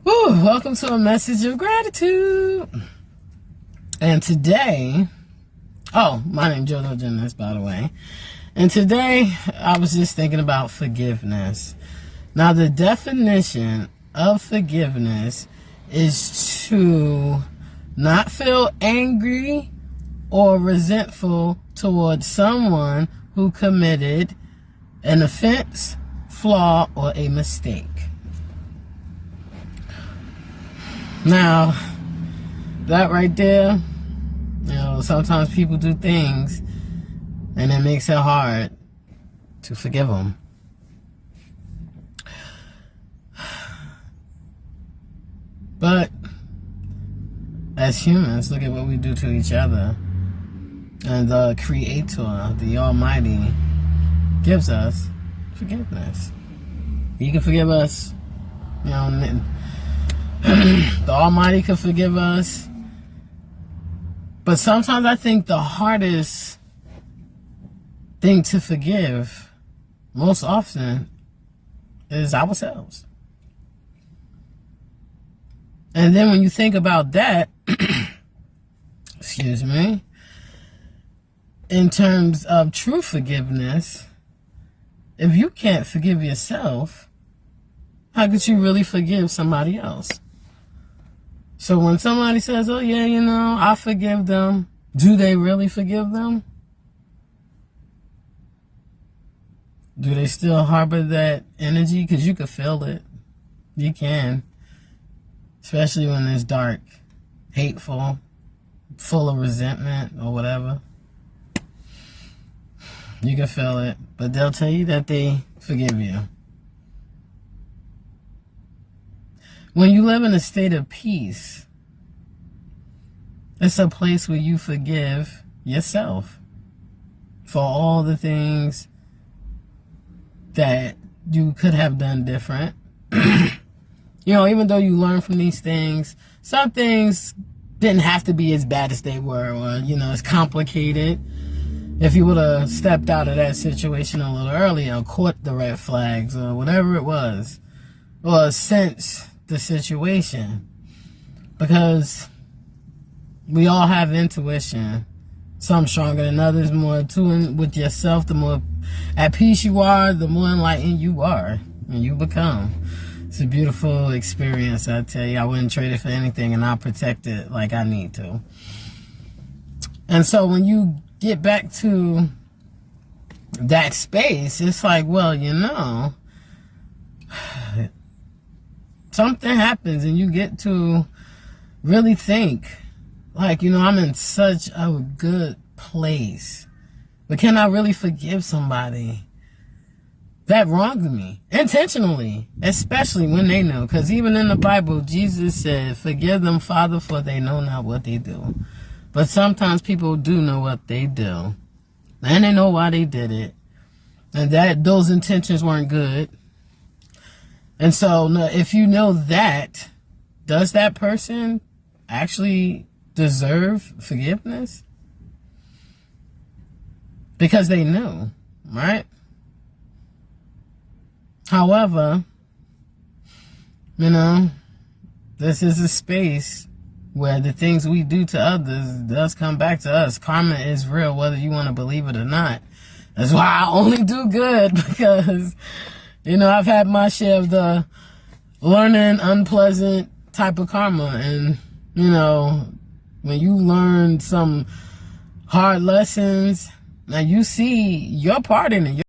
Whew, welcome to a message of gratitude. And today, my name's Jojo Jennings, by the way. And today, I was just thinking about forgiveness. Now, the definition of forgiveness is to not feel angry or resentful towards someone who committed an offense, flaw, or a mistake. Now, that right there, sometimes people do things and it makes it hard to forgive them. But as humans, look at what we do to each other. And the Creator, the Almighty, gives us forgiveness. He can forgive us, the Almighty can forgive us. But sometimes I think the hardest thing to forgive, most often, is ourselves. And then when you think about that, excuse me, in terms of true forgiveness, if you can't forgive yourself, how could you really forgive somebody else? So when somebody says, oh yeah, I forgive them, do they really forgive them? Do they still harbor that energy? Because you could feel it. You can. Especially when it's dark, hateful, full of resentment or whatever. You can feel it. But they'll tell you that they forgive you. When you live in a state of peace, it's a place where you forgive yourself for all the things that you could have done different. Even though you learn from these things, some things didn't have to be as bad as they were, or, it's complicated. If you would have stepped out of that situation a little earlier, caught the red flags, or whatever it was, or sensed the situation. Because we all have intuition. Some stronger than others. More attuned with yourself, the more at peace you are, the more enlightened you are and you become. It's a beautiful experience, I tell you. I wouldn't trade it for anything, and I'll protect it like I need to. And so when you get back to that space, it's like, something happens and you get to really think, I'm in such a good place. But can I really forgive somebody that wronged me intentionally, especially when they know? Because even in the Bible, Jesus said, forgive them, Father, for they know not what they do. But sometimes people do know what they do. And they know why they did it. And that those intentions weren't good. And so if you know that, does that person actually deserve forgiveness? Because they knew, right? However, this is a space where the things we do to others does come back to us. Karma is real, whether you want to believe it or not. That's why I only do good, because, I've had my share of the learning unpleasant type of karma. And, when you learn some hard lessons, now you see your part in it.